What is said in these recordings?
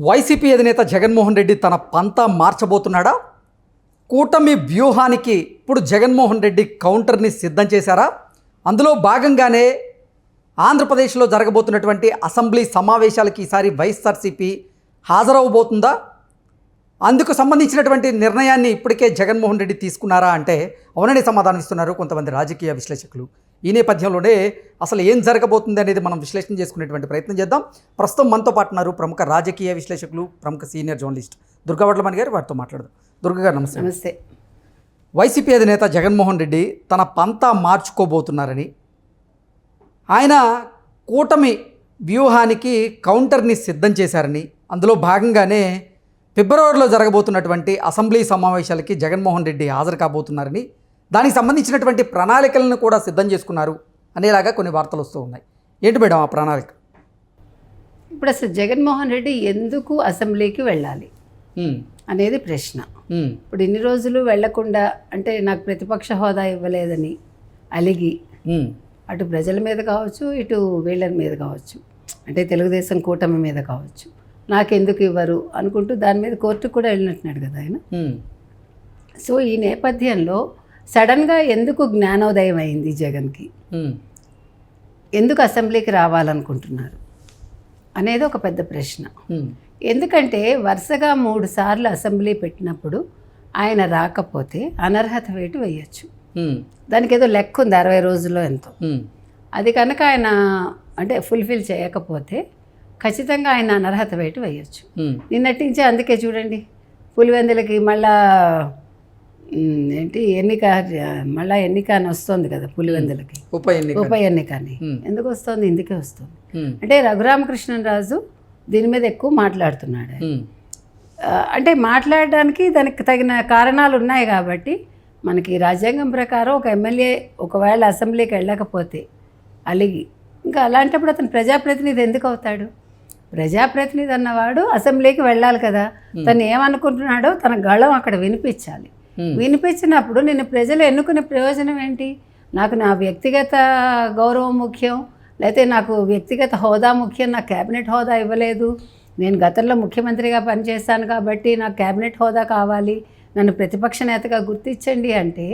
YCP అధినేత జగన్మోహన్ రెడ్డి తన పంతా మార్చబోతున్నాడా? కూటమి వ్యూహానికి ఇప్పుడు జగన్మోహన్ రెడ్డి కౌంటర్ని సిద్ధం చేశారా? అందులో భాగంగానే ఆంధ్రప్రదేశ్లో జరగబోతున్నటువంటి అసెంబ్లీ సమావేశాలకి ఈసారి వైఎస్ఆర్సీపీ హాజరవబోతుందా? అందుకు సంబంధించినటువంటి నిర్ణయాన్ని ఇప్పటికే జగన్మోహన్ రెడ్డి తీసుకున్నారా అంటే అవునని సమాధానం ఇస్తున్నారు కొంతమంది రాజకీయ విశ్లేషకులు. ఈ నేపథ్యంలోనే అసలు ఏం జరగబోతుంది అనేది మనం విశ్లేషణ చేసుకునేటువంటి ప్రయత్నం చేద్దాం. ప్రస్తుతం మనతో పాటు ఉన్నారు ప్రముఖ రాజకీయ విశ్లేషకులు, ప్రముఖ సీనియర్ జర్నలిస్ట్ దుర్గా వడ్లమణి గారు. వారితో మాట్లాడదాం. దుర్గా గారు నమస్తే. నమస్తే. వైసీపీ అధినేత జగన్మోహన్ రెడ్డి తన పంతా మార్చుకోబోతున్నారని, ఆయన కూటమి వ్యూహానికి కౌంటర్ని సిద్ధం చేశారని, అందులో భాగంగానే ఫిబ్రవరిలో జరగబోతున్నటువంటి అసెంబ్లీ సమావేశాలకి జగన్మోహన్ రెడ్డి హాజరు కాబోతున్నారని, దానికి సంబంధించినటువంటి ప్రణాళికలను కూడా సిద్ధం చేసుకున్నారు అనేలాగా కొన్ని వార్తలు వస్తూ ఉన్నాయి. ఏంటి మేడం ఆ ప్రణాళిక? ఇప్పుడు అసలు జగన్మోహన్ రెడ్డి ఎందుకు అసెంబ్లీకి వెళ్ళాలి అనేది ప్రశ్న. ఇప్పుడు ఇన్ని రోజులు వెళ్లకుండా, అంటే నాకు ప్రతిపక్ష హోదా ఇవ్వలేదని అలిగి అటు ప్రజల మీద కావచ్చు, ఇటు వీళ్ళ మీద కావచ్చు, అంటే తెలుగుదేశం కూటమి మీద కావచ్చు, నాకెందుకు ఇవ్వరు అనుకుంటూ దాని మీద కోర్టుకు కూడా వెళ్ళినట్టున్నాడు కదా ఆయన. సో ఈ నేపథ్యంలో సడన్గా ఎందుకు జ్ఞానోదయం అయింది జగన్కి, ఎందుకు అసెంబ్లీకి రావాలనుకుంటున్నారు అనేది ఒక పెద్ద ప్రశ్న. ఎందుకంటే వరుసగా 3 సార్లు అసెంబ్లీ పెట్టినప్పుడు ఆయన రాకపోతే అనర్హత వేటు వేయచ్చు. దానికి ఏదో లెక్క ఉంది, 60 రోజుల్లో ఎంతో. అది కనుక ఆయన అంటే ఫుల్ఫిల్ చేయకపోతే ఖచ్చితంగా ఆయన అనర్హత వేటు వేయచ్చు. నిన్నటించే అందుకే చూడండి, పులివెందులకి మళ్ళా మళ్ళా ఎన్నిక అని వస్తుంది కదా, పులివెందులకి ఉప ఎన్నిక అని. ఎందుకు వస్తుంది? ఇందుకే వస్తుంది. అంటే రఘురామకృష్ణరాజు దీని మీద ఎక్కువ మాట్లాడుతున్నాడు. అంటే మాట్లాడడానికి దానికి తగిన కారణాలు ఉన్నాయి కాబట్టి, మనకి రాజ్యాంగం ప్రకారం ఒక ఎమ్మెల్యే ఒకవేళ అసెంబ్లీకి వెళ్ళకపోతే అలిగి, ఇంకా అలాంటప్పుడు అతను ప్రజాప్రతినిధి ఎందుకు అవుతాడు? ప్రజాప్రతినిధి అన్నవాడు అసెంబ్లీకి వెళ్ళాలి కదా. తను ఏమనుకుంటున్నాడో తన గళం అక్కడ వినిపించాలి. వినిపించినప్పుడు నిన్ను ప్రజలు ఎన్నుకునే ప్రయోజనం ఏంటి? నాకు నా వ్యక్తిగత గౌరవం ముఖ్యం, లేకపోతే నాకు వ్యక్తిగత హోదా ముఖ్యం, నాకు క్యాబినెట్ హోదా ఇవ్వలేదు, నేను గతంలో ముఖ్యమంత్రిగా పనిచేస్తాను కాబట్టి నాకు క్యాబినెట్ హోదా కావాలి, నన్ను ప్రతిపక్ష నేతగా గుర్తించండి అంటే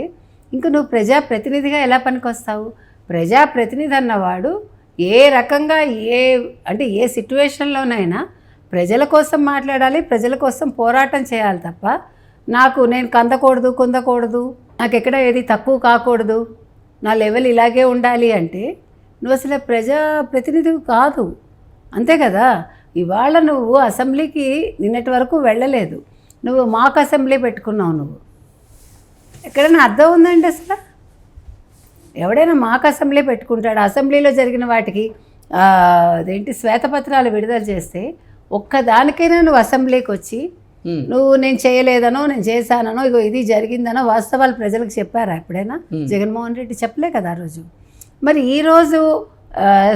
ఇంక నువ్వు ప్రజాప్రతినిధిగా ఎలా పనికొస్తావు? ప్రజాప్రతినిధి అన్నవాడు ఏ రకంగా ఏ సిట్యువేషన్లోనైనా ప్రజల కోసం మాట్లాడాలి, ప్రజల కోసం పోరాటం చేయాలి తప్ప నేను కుందకూడదు, నాకు ఎక్కడ ఏది తక్కువ కాకూడదు, నా లెవెల్ ఇలాగే ఉండాలి అంటే నువ్వు అసలు ప్రజాప్రతినిధి కాదు. అంతే కదా. ఇవాళ నువ్వు అసెంబ్లీకి నిన్నటి వరకు వెళ్ళలేదు, నువ్వు మాక్ అసెంబ్లీ పెట్టుకున్నావు. నువ్వు ఎక్కడైనా అర్థం ఉందండి అసలు? ఎవడైనా మాక్ అసెంబ్లీ పెట్టుకుంటాడు? అసెంబ్లీలో జరిగిన వాటికి శ్వేతపత్రాలు విడుదల చేస్తే ఒక్కదానికైనా నువ్వు అసెంబ్లీకి వచ్చి నేను చేయలేదనో, నేను చేశానో, ఇగో ఇది జరిగిందనో వాస్తవాలు ప్రజలకు చెప్పారా ఎప్పుడైనా? జగన్మోహన్ రెడ్డి చెప్పలే కదా ఆ రోజు. మరి ఈరోజు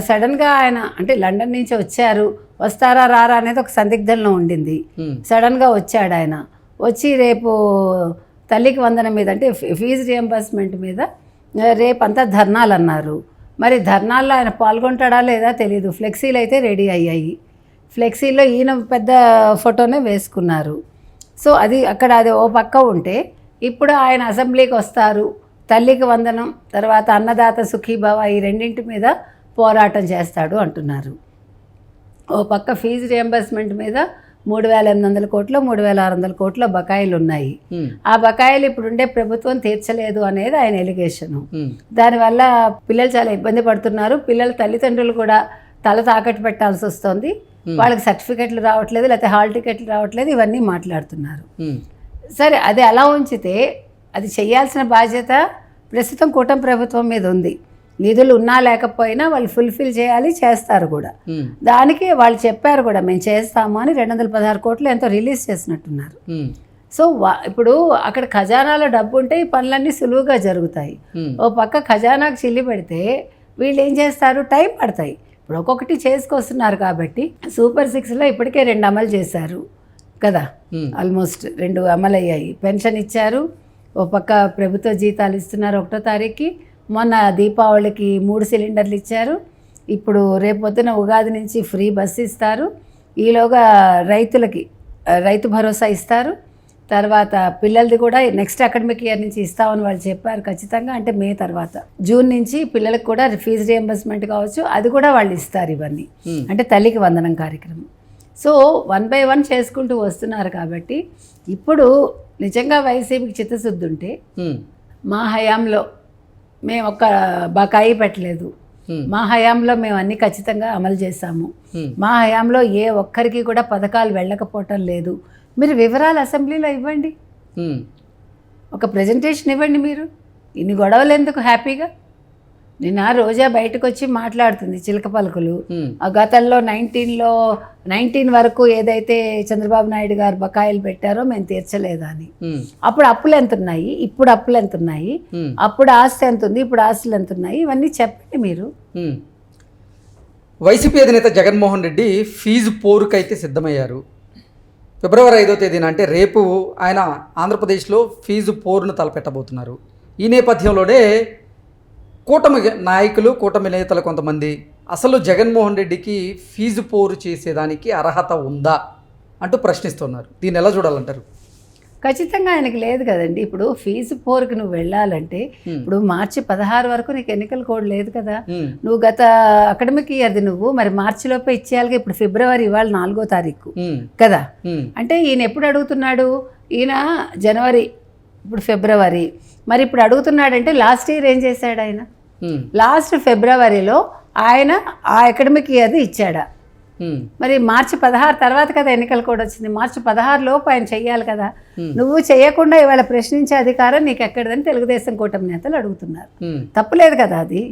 సడన్గా ఆయన అంటే లండన్ నుంచి వచ్చారు, వస్తారా రారా అనేది ఒక సందిగ్ధంలో ఉండింది. సడన్గా వచ్చాడు ఆయన. వచ్చి రేపు తల్లికి వందనం మీద, అంటే ఫీజు రియంబర్స్మెంట్ మీద రేపంతా ధర్నాలు అన్నారు. మరి ధర్నాల్లో ఆయన పాల్గొంటాడా లేదా తెలియదు. ఫ్లెక్సీలు అయితే రెడీ అయ్యాయి, ఫ్లెక్సీలో ఈయన పెద్ద ఫోటోనే వేసుకున్నారు. సో అది ఓ పక్క ఉంటే, ఇప్పుడు ఆయన అసెంబ్లీకి వస్తారు, తల్లికి వందనం తర్వాత అన్నదాత సుఖీభవ ఈ రెండింటి మీద పోరాటం చేస్తాడు అంటున్నారు. ఓ పక్క ఫీజు రియంబర్స్మెంట్ మీద 3,800 కోట్లు 3,600 కోట్ల బకాయిలు ఉన్నాయి. ఆ బకాయిలు ఇప్పుడుండే ప్రభుత్వం తీర్చలేదు అనేది ఆయన ఎలిగేషను. దానివల్ల పిల్లలు చాలా ఇబ్బంది పడుతున్నారు, పిల్లల తల్లిదండ్రులు కూడా తల తాకట్టు పెట్టాల్సి వస్తుంది, వాళ్ళకి సర్టిఫికెట్లు రావట్లేదు, లేకపోతే హాల్ టికెట్లు రావట్లేదు, ఇవన్నీ మాట్లాడుతున్నారు. సరే, అది అలా ఉంచితే అది చేయాల్సిన బాధ్యత ప్రస్తుతం కూటమి ప్రభుత్వం మీద ఉంది. నిధులు ఉన్నా లేకపోయినా వాళ్ళు ఫుల్ఫిల్ చేయాలి, చేస్తారు కూడా. దానికి వాళ్ళు చెప్పారు కూడా, మేము చేస్తాము అని 216 కోట్లు ఎంతో రిలీజ్ చేసినట్టున్నారు. సో ఇప్పుడు అక్కడ ఖజానాలో డబ్బు ఉంటే ఈ పనులన్నీ సులువుగా జరుగుతాయి. ఓ పక్క ఖజానాకు చిల్లి పెడితే వీళ్ళు ఏం చేస్తారు? టైం పడతాయి. ఇప్పుడు ఒక్కొక్కటి చేసుకొస్తున్నారు కాబట్టి సూపర్ 6లో ఇప్పటికే 2 అమలు చేశారు కదా, ఆల్మోస్ట్ 2 అమలు అయ్యాయి. పెన్షన్ ఇచ్చారు, ఓ పక్క ప్రభుత్వ జీతాలు ఇస్తున్నారు 1వ తారీఖుకి, మొన్న దీపావళికి 3 సిలిండర్లు ఇచ్చారు, ఇప్పుడు రేపొద్దున ఉగాది నుంచి ఫ్రీ బస్సు ఇస్తారు, ఈలోగా రైతులకి రైతు భరోసా ఇస్తారు. తర్వాత పిల్లలది కూడా నెక్స్ట్ అకాడమిక్ ఇయర్ నుంచి ఇస్తామని వాళ్ళు చెప్పారు ఖచ్చితంగా. అంటే మే తర్వాత జూన్ నుంచి పిల్లలకు కూడా ఫీజు రియంబర్స్మెంట్ కావచ్చు, అది కూడా వాళ్ళు ఇస్తారు. ఇవన్నీ అంటే తల్లికి వందనం కార్యక్రమం. సో 1 by 1 చేసుకుంటూ వస్తున్నారు. కాబట్టి ఇప్పుడు నిజంగా వైసీపీకి చిత్తశుద్ధి ఉంటే మా హయాంలో మేము ఒక్క బకాయి పెట్టలేదు, మా హయాంలో మేము అన్ని ఖచ్చితంగా అమలు చేశాము, మా హయాంలో ఏ ఒక్కరికి కూడా పథకాలు వెళ్ళకపోవటం లేదు, మీరు వివరాలు అసెంబ్లీలో ఇవ్వండి, ఒక ప్రజెంటేషన్ ఇవ్వండి. మీరు ఇన్ని గొడవలు ఎందుకు? హ్యాపీగా నిన్న రోజా బయటకు వచ్చి మాట్లాడుతుంది చిలక పలుకులు. ఆ గతంలో 19 వరకు ఏదైతే చంద్రబాబు నాయుడు గారు బకాయిలు పెట్టారో మేము తీర్చలేదా అని. అప్పుడు అప్పులు ఎంత ఉన్నాయి, ఇప్పుడు అప్పులు ఎంత ఉన్నాయి, అప్పుడు ఆస్తి ఎంత ఉంది, ఇప్పుడు ఆస్తులు ఎంత ఉన్నాయి, ఇవన్నీ చెప్పండి మీరు. వైసీపీ అధినేత జగన్మోహన్ రెడ్డి ఫీజు పోరుకైతే సిద్ధమయ్యారు. ఫిబ్రవరి 5వ తేదీన అంటే రేపు ఆయన ఆంధ్రప్రదేశ్లో ఫీజు పోరును తలపెట్టబోతున్నారు. ఈ నేపథ్యంలోనే కూటమి నాయకులు, కూటమి నేతలు కొంతమంది అసలు జగన్మోహన్ రెడ్డికి ఫీజు పోరు చేసేదానికి అర్హత ఉందా అంటూ ప్రశ్నిస్తున్నారు. దీన్ని ఎలా చూడాలంటారు? ఖచ్చితంగా ఆయనకి లేదు కదండి. ఇప్పుడు ఫీజు పోరుకి నువ్వు వెళ్ళాలంటే ఇప్పుడు మార్చి 16 వరకు నీకు ఎన్నికల కోడ్ లేదు కదా. నువ్వు గత అకాడమిక్ ఇయర్ది నువ్వు మరి మార్చిలోపే ఇచ్చేయాలిగా. ఇప్పుడు ఫిబ్రవరి, ఇవాళ 4వ తారీఖు కదా. అంటే ఈయన ఎప్పుడు అడుగుతున్నాడు? ఈయన జనవరి, ఇప్పుడు ఫిబ్రవరి. మరి ఇప్పుడు అడుగుతున్నాడంటే లాస్ట్ ఇయర్ ఏం చేశాడు ఆయన? లాస్ట్ ఫిబ్రవరిలో ఆయన ఆ అకాడమిక్ ఇయర్ది ఇచ్చాడా? మరి మార్చి 16 తర్వాత కదా ఎన్నికల కోడ్ వచ్చింది. మార్చి 16 లోపు ఆయన చెయ్యాలి కదా. నువ్వు చేయకుండా ఇవాళ ప్రశ్నించే అధికారం నీకు ఎక్కడదని తెలుగుదేశం కూటమి నేతలు అడుగుతున్నారు. తప్పులేదు కదా అది.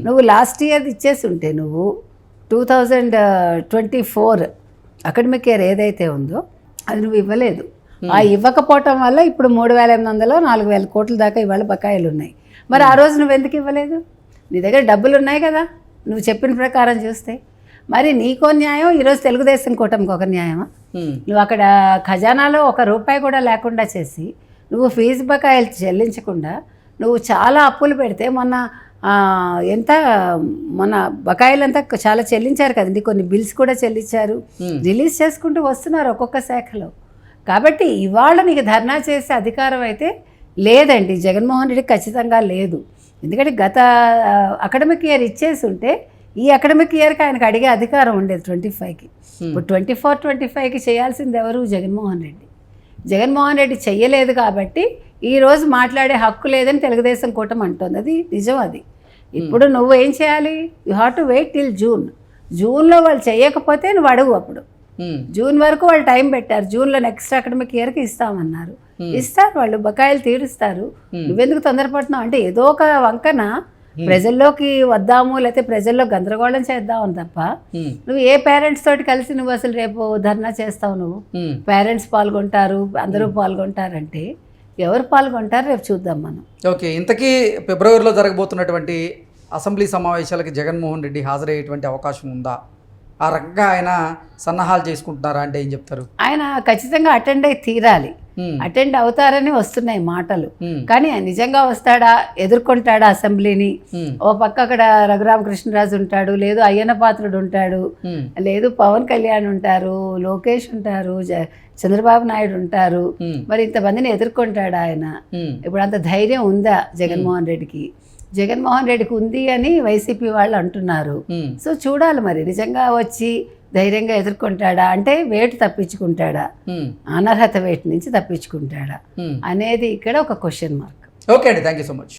నువ్వు లాస్ట్ ఇయర్ ఇచ్చేసి ఉంటే నువ్వు 2024 అకాడమిక్ ఇయర్ ఏదైతే ఉందో అది నువ్వు ఇవ్వలేదు. ఆ ఇవ్వకపోవటం వల్ల ఇప్పుడు 3,800 4,000 కోట్ల దాకా ఇవాళ బకాయిలు ఉన్నాయి. మరి ఆ రోజు నువ్వు ఎందుకు ఇవ్వలేదు? నీ దగ్గర డబ్బులు ఉన్నాయి కదా నువ్వు చెప్పిన ప్రకారం చూస్తే. మరి నీకో న్యాయం, ఈరోజు తెలుగుదేశం కూటమికి ఒక న్యాయమా? నువ్వు అక్కడ ఖజానాలో ₹1 కూడా లేకుండా చేసి నువ్వు ఫీజు బకాయిలు చెల్లించకుండా నువ్వు చాలా అప్పులు పెడితే మొన్న బకాయిలంతా చాలా చెల్లించారు కదండి. కొన్ని బిల్స్ కూడా చెల్లించారు, రిలీజ్ చేసుకుంటూ వస్తున్నారు ఒక్కొక్క శాఖలో. కాబట్టి ఇవాళ నీకు ధర్నా చేసే అధికారం అయితే లేదండి జగన్మోహన్ రెడ్డికి, ఖచ్చితంగా లేదు. ఎందుకంటే గత అకాడమిక్ ఇయర్ ఇచ్చేసి ఉంటే ఈ అకాడమిక్ ఇయర్కి ఆయనకు అడిగే అధికారం ఉండేది 25కి. ఇప్పుడు 24-25కి చేయాల్సింది ఎవరు? జగన్మోహన్ రెడ్డి. జగన్మోహన్ రెడ్డి చెయ్యలేదు కాబట్టి ఈరోజు మాట్లాడే హక్కు లేదని తెలుగుదేశం కూటమి అంటుంది. అది నిజం. అది ఇప్పుడు నువ్వు ఏం చేయాలి? You have to wait till జూన్లో వాళ్ళు చేయకపోతే నువ్వు అడుగు. అప్పుడు జూన్ వరకు వాళ్ళు టైం పెట్టారు. జూన్లో నెక్స్ట్ అకాడమిక్ ఇయర్కి ఇస్తామన్నారు. ఇస్తారు, వాళ్ళు బకాయిలు తీరుస్తారు. నువ్వెందుకు తొందరపడుతున్నావు? అంటే ఏదో ఒక వంకన ప్రజల్లోకి వద్దాము, లేకపోతే ప్రజల్లో గందరగోళం చేద్దామని తప్ప నువ్వు ఏ పేరెంట్స్ తోటి కలిసి నువ్వు అసలు రేపు ధర్నా చేస్తావు? నువ్వు పేరెంట్స్ పాల్గొంటారు, అందరూ పాల్గొంటారంటే ఎవరు పాల్గొంటారు రేపు చూద్దాం మనం. ఓకే, ఇంతకీ ఫిబ్రవరిలో జరగబోతున్నటువంటి అసెంబ్లీ సమావేశాలకి జగన్మోహన్ రెడ్డి హాజరయ్యేటువంటి అవకాశం ఉందా? ఆ రకంగా ఆయన సన్నాహాలు చేసుకుంటున్నారా అంటే ఏం చెప్తారు? ఆయన ఖచ్చితంగా అటెండ్ అయి తీరాలి. అటెండ్ అవుతారని వస్తున్నాయి మాటలు. కానీ నిజంగా వస్తాడా, ఎదుర్కొంటాడా అసెంబ్లీని? ఓ పక్క అక్కడ రఘురామకృష్ణరాజు ఉంటాడు, లేదు అయ్యన్న పాత్రుడు ఉంటాడు, లేదు పవన్ కళ్యాణ్ ఉంటారు, లోకేష్ ఉంటారు, చంద్రబాబు నాయుడు ఉంటారు. మరి ఇంతమందిని ఎదుర్కొంటాడా ఆయన? ఇప్పుడు అంత ధైర్యం ఉందా జగన్మోహన్ రెడ్డికి? జగన్మోహన్ రెడ్డికి ఉంది అని వైసీపీ వాళ్ళు అంటున్నారు. సో చూడాలి మరి నిజంగా వచ్చి ధైర్యంగా ఎదుర్కొంటాడా, అంటే వేటు తప్పించుకుంటాడా, అనర్హత వేటు నుంచి తప్పించుకుంటాడా అనేది ఇక్కడ ఒక క్వశ్చన్ మార్క్. ఓకే అండి, థ్యాంక్ యూ సో మచ్.